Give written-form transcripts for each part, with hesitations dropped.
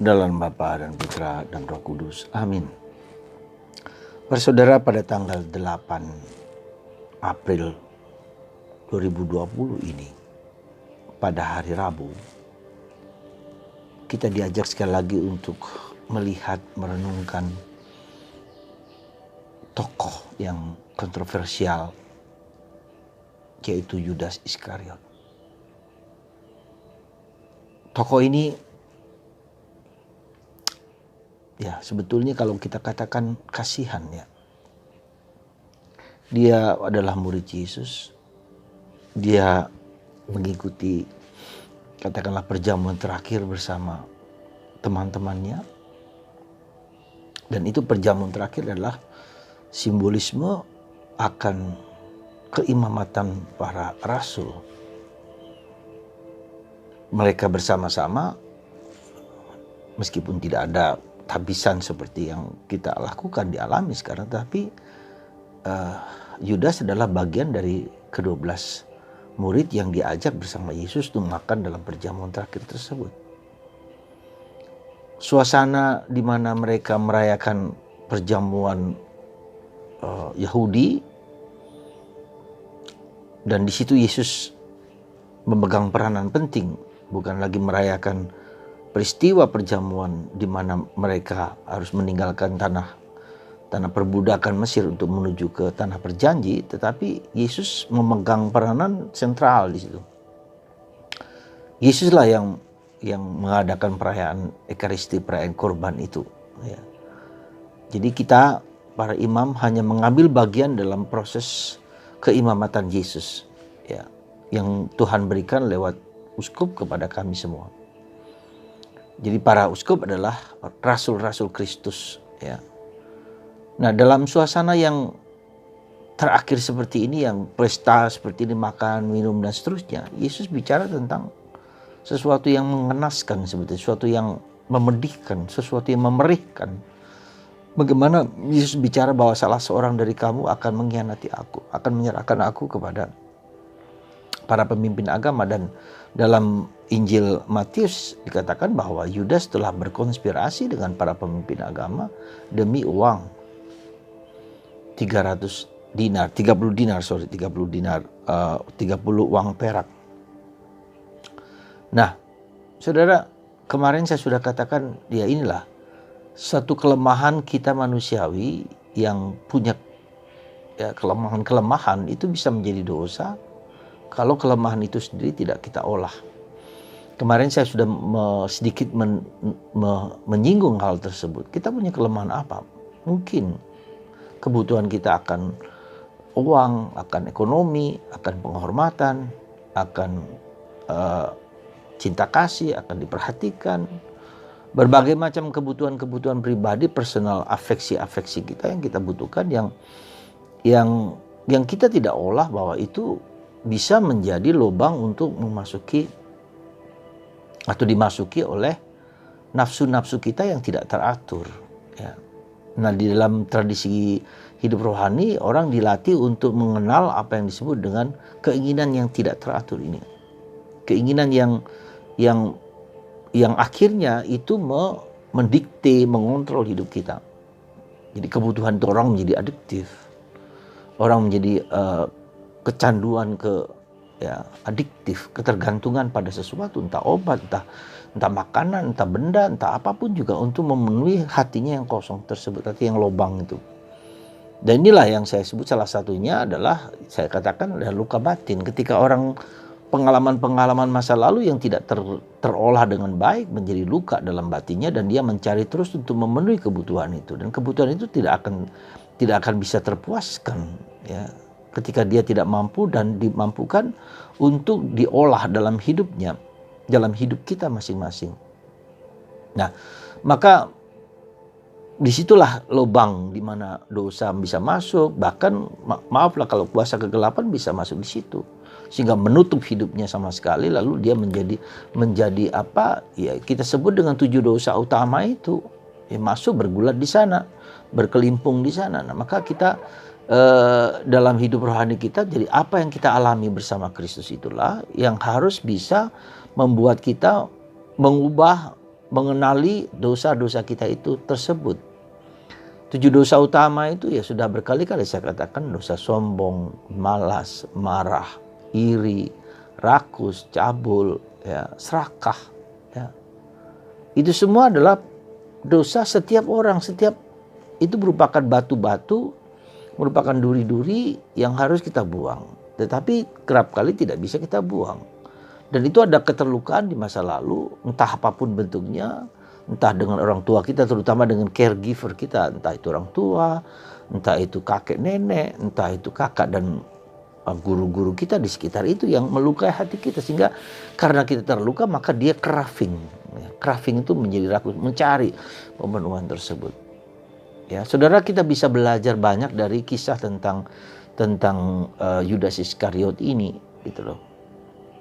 Dalam Bapa dan Putra dan Roh Kudus. Amin. Saudara, pada tanggal 8 April 2020 ini, pada hari Rabu, kita diajak sekali lagi untuk melihat, merenungkan tokoh yang kontroversial, yaitu Yudas Iskariot. Tokoh ini ya sebetulnya kalau kita katakan kasihan ya. Dia adalah murid Yesus. Dia mengikuti katakanlah perjamuan terakhir bersama teman-temannya. Dan itu perjamuan terakhir adalah simbolisme akan keimamatan para rasul. Mereka bersama-sama, meskipun tidak ada tabisan seperti yang kita lakukan, dialami sekarang, tapi Yudas adalah bagian dari ke-12 murid yang diajak bersama Yesus untuk makan dalam perjamuan terakhir tersebut. Suasana di mana mereka merayakan perjamuan Yahudi, dan di situ Yesus memegang peranan penting, bukan lagi merayakan peristiwa perjamuan di mana mereka harus meninggalkan tanah perbudakan Mesir untuk menuju ke tanah perjanji, tetapi Yesus memegang peranan sentral di situ. Yesuslah yang mengadakan perayaan Ekaristi, perayaan korban itu. Ya. Jadi kita para imam hanya mengambil bagian dalam proses keimamatan Yesus, ya, yang Tuhan berikan lewat uskup kepada kami semua. Jadi para uskup adalah rasul-rasul Kristus, ya. Nah, dalam suasana yang terakhir seperti ini, yang pesta seperti ini, makan, minum dan seterusnya, Yesus bicara tentang sesuatu yang mengenaskan, sebetulnya sesuatu yang memedihkan, sesuatu yang memerihkan. Bagaimana Yesus bicara bahwa salah seorang dari kamu akan mengkhianati aku, akan menyerahkan aku kepada para pemimpin agama. Dan dalam Injil Matius dikatakan bahwa Yudas telah berkonspirasi dengan para pemimpin agama demi uang 30 dinar, 30 uang perak. Nah, saudara, kemarin saya sudah katakan, ya inilah satu kelemahan kita manusiawi yang punya ya, kelemahan itu bisa menjadi dosa kalau kelemahan itu sendiri tidak kita olah. Kemarin saya sudah sedikit menyinggung hal tersebut. Kita punya kelemahan apa? Mungkin kebutuhan kita akan uang, akan ekonomi, akan penghormatan, akan cinta kasih, akan diperhatikan. Berbagai macam kebutuhan pribadi, personal, afeksi kita yang kita butuhkan, yang kita tidak olah bahwa itu bisa menjadi lubang untuk memasuki atau dimasuki oleh nafsu-nafsu kita yang tidak teratur, ya. Nah, di dalam tradisi hidup rohani, orang dilatih untuk mengenal apa yang disebut dengan keinginan yang tidak teratur ini. Keinginan yang akhirnya itu mendikte, mengontrol hidup kita. Jadi kebutuhan itu orang menjadi adiktif. Orang menjadi kecanduan adiktif, ketergantungan pada sesuatu, entah obat, entah makanan, entah benda, entah apapun juga untuk memenuhi hatinya yang kosong tersebut, hati yang lobang itu. Dan inilah yang saya sebut salah satunya adalah, saya katakan adalah luka batin. Ketika orang pengalaman masa lalu yang tidak terolah dengan baik menjadi luka dalam batinnya, dan dia mencari terus untuk memenuhi kebutuhan itu, dan kebutuhan itu tidak akan bisa terpuaskan, ya, ketika dia tidak mampu dan dimampukan untuk diolah dalam hidupnya, dalam hidup kita masing-masing. Nah, maka disitulah lubang di mana dosa bisa masuk. Bahkan maaflah kalau kuasa kegelapan bisa masuk di situ, sehingga menutup hidupnya sama sekali. Lalu dia menjadi apa? Ya, kita sebut dengan 7 dosa utama itu, ya, masuk bergulat di sana, berkelimpung di sana. Nah, maka kita dalam hidup rohani kita, jadi apa yang kita alami bersama Kristus itulah yang harus bisa membuat kita mengubah mengenali dosa-dosa kita itu tersebut. 7 dosa utama itu ya sudah berkali-kali saya katakan: dosa sombong, malas, marah, iri, rakus, cabul, ya, serakah. Ya. Itu semua adalah dosa setiap orang, setiap itu merupakan batu-batu, merupakan duri-duri yang harus kita buang. Tetapi kerap kali tidak bisa kita buang. Dan itu ada keterlukaan di masa lalu, entah apapun bentuknya, entah dengan orang tua kita, terutama dengan caregiver kita, entah itu orang tua, entah itu kakek nenek, entah itu kakak dan guru-guru kita di sekitar itu yang melukai hati kita, sehingga karena kita terluka maka dia craving. Craving itu menjadi rakus, mencari pemenuhan tersebut. Ya, saudara, kita bisa belajar banyak dari kisah tentang Yudas Iskariot ini, gitu loh.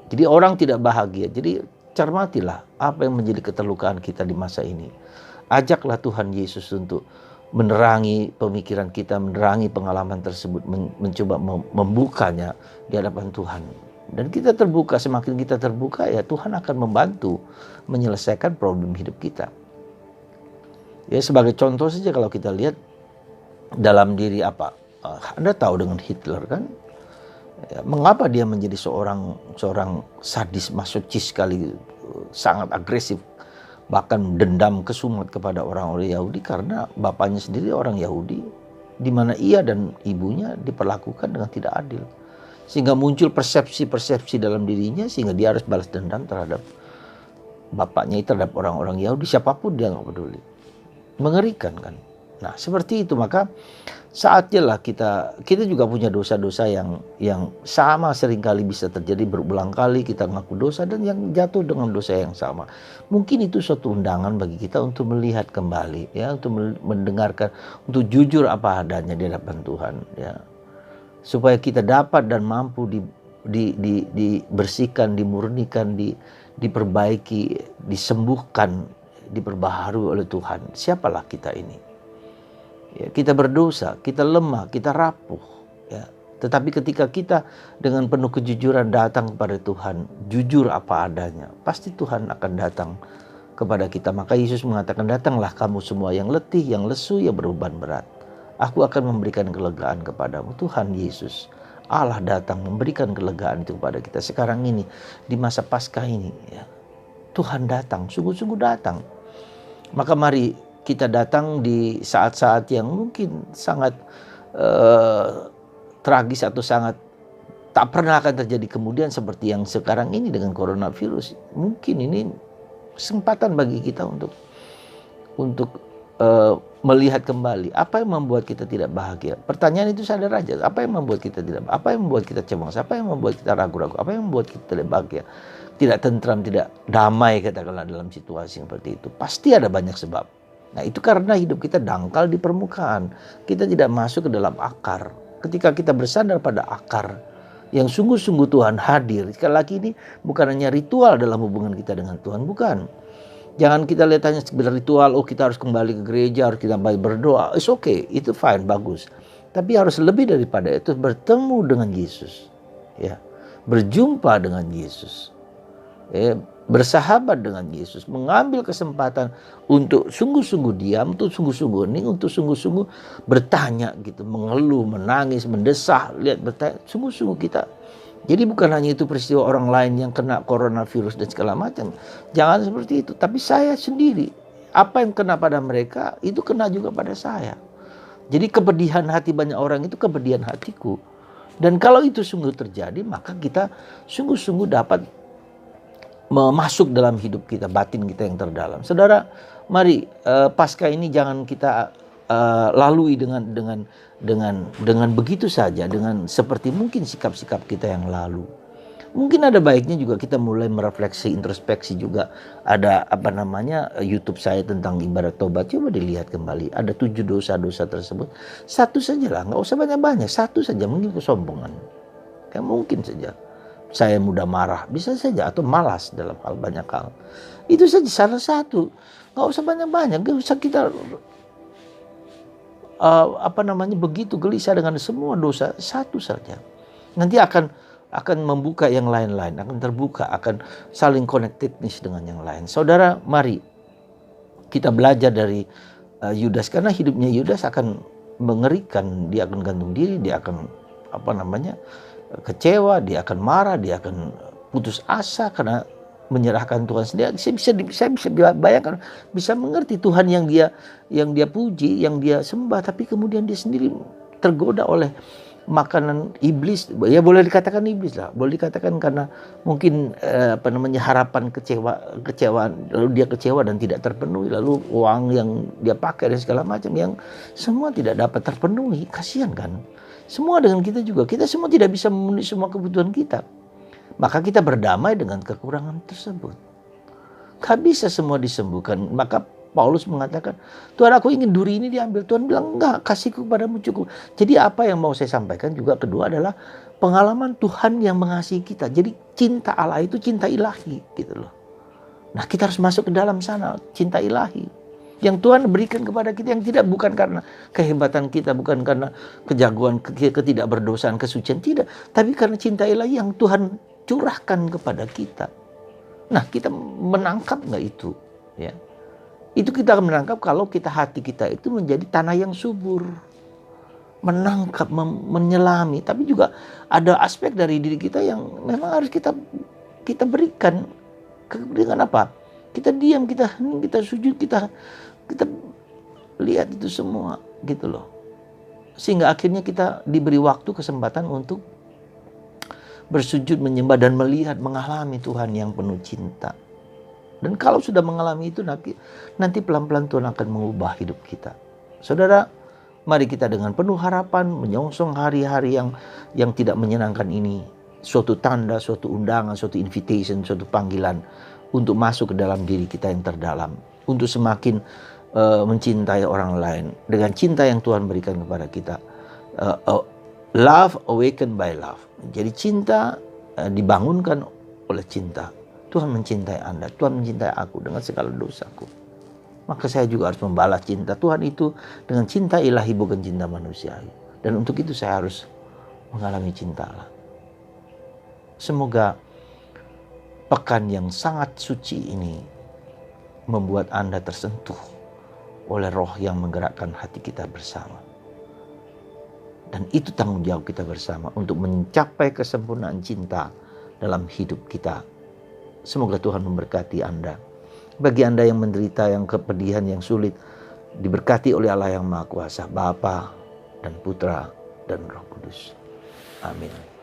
Jadi orang tidak bahagia. Jadi cermatilah apa yang menjadi keterlukaan kita di masa ini. Ajaklah Tuhan Yesus untuk menerangi pemikiran kita, menerangi pengalaman tersebut, mencoba membukanya di hadapan Tuhan. Dan kita terbuka, semakin kita terbuka ya Tuhan akan membantu menyelesaikan problem hidup kita. Ya, sebagai contoh saja kalau kita lihat dalam diri apa? Anda tahu dengan Hitler kan? Ya, mengapa dia menjadi seorang sadis masokis sekali, sangat agresif, bahkan dendam kesumat kepada orang-orang Yahudi karena bapaknya sendiri orang Yahudi, di mana ia dan ibunya diperlakukan dengan tidak adil, sehingga muncul persepsi dalam dirinya sehingga dia harus balas dendam terhadap bapaknya, terhadap orang-orang Yahudi, siapapun dia nggak peduli. Mengerikan kan? Nah seperti itu, maka saatnya lah kita juga punya dosa-dosa yang sama, seringkali bisa terjadi berulang kali kita ngaku dosa dan yang jatuh dengan dosa yang sama. Mungkin itu suatu undangan bagi kita untuk melihat kembali, ya, untuk mendengarkan, untuk jujur apa adanya di hadapan Tuhan, ya, supaya kita dapat dan mampu dibersihkan, dimurnikan, diperbaiki, disembuhkan, diperbaharui oleh Tuhan. Siapalah kita ini? Ya, kita berdosa, kita lemah, kita rapuh. Ya. Tetapi ketika kita dengan penuh kejujuran datang kepada Tuhan, jujur apa adanya, pasti Tuhan akan datang kepada kita. Maka Yesus mengatakan, datanglah kamu semua yang letih, yang lesu, yang berbeban berat. Aku akan memberikan kelegaan kepadamu. Tuhan Yesus, Allah datang memberikan kelegaan itu kepada kita sekarang ini, di masa Paskah ini. Ya. Tuhan datang, sungguh-sungguh datang. Maka mari kita datang di saat-saat yang mungkin sangat tragis atau sangat tak pernah akan terjadi kemudian seperti yang sekarang ini dengan coronavirus. Mungkin ini kesempatan bagi kita untuk melihat kembali apa yang membuat kita tidak bahagia. Pertanyaan itu sadar aja, apa yang membuat kita tidak, apa yang membuat kita cemas, apa yang membuat kita ragu-ragu, apa yang membuat kita tidak bahagia, tidak tentram, tidak damai, katakanlah dalam situasi seperti itu. Pasti ada banyak sebab. Nah itu karena hidup kita dangkal di permukaan. Kita tidak masuk ke dalam akar. Ketika kita bersandar pada akar yang sungguh-sungguh Tuhan hadir. Sekali lagi ini bukan hanya ritual dalam hubungan kita dengan Tuhan. Bukan. Jangan kita lihat hanya sekedar ritual. Oh kita harus kembali ke gereja, harus kita berdoa. It's okay, itu fine, bagus. Tapi harus lebih daripada itu, bertemu dengan Yesus. Ya, berjumpa dengan Yesus. Ya, bersahabat dengan Yesus, mengambil kesempatan untuk sungguh-sungguh diam, untuk sungguh-sungguh hening, untuk sungguh-sungguh bertanya gitu, mengeluh, menangis, mendesah, lihat bertanya, sungguh-sungguh kita. Jadi bukan hanya itu peristiwa orang lain yang kena coronavirus dan segala macam. Jangan seperti itu, tapi saya sendiri, apa yang kena pada mereka, itu kena juga pada saya. Jadi kepedihan hati banyak orang itu kepedihan hatiku. Dan kalau itu sungguh terjadi, maka kita sungguh-sungguh dapat masuk dalam hidup kita, batin kita yang terdalam. Saudara, mari Paskah ini jangan kita lalui dengan begitu saja, dengan seperti mungkin sikap-sikap kita yang lalu. Mungkin ada baiknya juga kita mulai merefleksi, introspeksi juga. Ada YouTube saya tentang ibadat tobat. Coba dilihat kembali. Ada 7 dosa-dosa tersebut. Satu saja lah, nggak usah banyak-banyak. Satu saja, mungkin kesombongan. Kayak mungkin saja. Saya mudah marah, bisa saja, atau malas dalam banyak hal. Itu saja salah satu. Nggak usah banyak-banyak, nggak usah kita begitu gelisah dengan semua dosa. Satu saja. Nanti akan membuka yang lain-lain, akan terbuka, akan saling connectedness dengan yang lain. Saudara, mari Kita belajar dari Yudas, karena hidupnya Yudas akan mengerikan. Dia akan gantung diri, dia akan kecewa, dia akan marah, dia akan putus asa karena menyerahkan Tuhan sendiri. Saya bisa bayangkan, bisa mengerti Tuhan yang dia puji, yang dia sembah, tapi kemudian dia sendiri tergoda oleh makanan iblis. Ya boleh dikatakan iblis lah, boleh dikatakan karena mungkin harapan kecewaan, lalu dia kecewa dan tidak terpenuhi, lalu uang yang dia pakai dan segala macam yang semua tidak dapat terpenuhi. Kasihan kan? Semua dengan kita juga, kita semua tidak bisa memenuhi semua kebutuhan kita. Maka kita berdamai dengan kekurangan tersebut. Gak bisa semua disembuhkan. Maka Paulus mengatakan, Tuhan, aku ingin duri ini diambil. Tuhan bilang, enggak, kasihku padamu cukup. Jadi apa yang mau saya sampaikan juga kedua adalah pengalaman Tuhan yang mengasihi kita. Jadi cinta Allah itu cinta ilahi gitu loh. Nah, kita harus masuk ke dalam sana, cinta ilahi yang Tuhan berikan kepada kita, yang tidak bukan karena kehebatan kita, bukan karena kejagoan, ketidakberdosaan, kesucian, tidak, tapi karena cinta ilahi yang Tuhan curahkan kepada kita. Nah, kita menangkap nggak itu? Ya, itu kita akan menangkap kalau hati kita itu menjadi tanah yang subur, menangkap, menyelami. Tapi juga ada aspek dari diri kita yang memang harus kita berikan. Dengan apa? Kita diam, kita sujud, kita lihat itu semua gitu loh. Sehingga akhirnya kita diberi waktu, kesempatan untuk bersujud, menyembah dan melihat, mengalami Tuhan yang penuh cinta. Dan kalau sudah mengalami itu, nanti pelan-pelan Tuhan akan mengubah hidup kita. Saudara, mari kita dengan penuh harapan menyongsong hari-hari yang tidak menyenangkan ini. Suatu tanda, suatu undangan, suatu invitation, suatu panggilan untuk masuk ke dalam diri kita yang terdalam. Untuk semakin mencintai orang lain dengan cinta yang Tuhan berikan kepada kita. Love awakened by love. Jadi cinta dibangunkan oleh cinta. Tuhan mencintai Anda, Tuhan mencintai aku dengan segala dosaku. Maka saya juga harus membalas cinta Tuhan itu dengan cinta ilahi, bukan cinta manusiawi. Dan untuk itu saya harus mengalami cinta Allah. Semoga pekan yang sangat suci ini membuat Anda tersentuh oleh roh yang menggerakkan hati kita bersama. Dan itu tanggung jawab kita bersama untuk mencapai kesempurnaan cinta dalam hidup kita. Semoga Tuhan memberkati Anda. Bagi Anda yang menderita, yang kepedihan, yang sulit, diberkati oleh Allah yang Maha Kuasa, Bapa dan Putra dan Roh Kudus. Amin.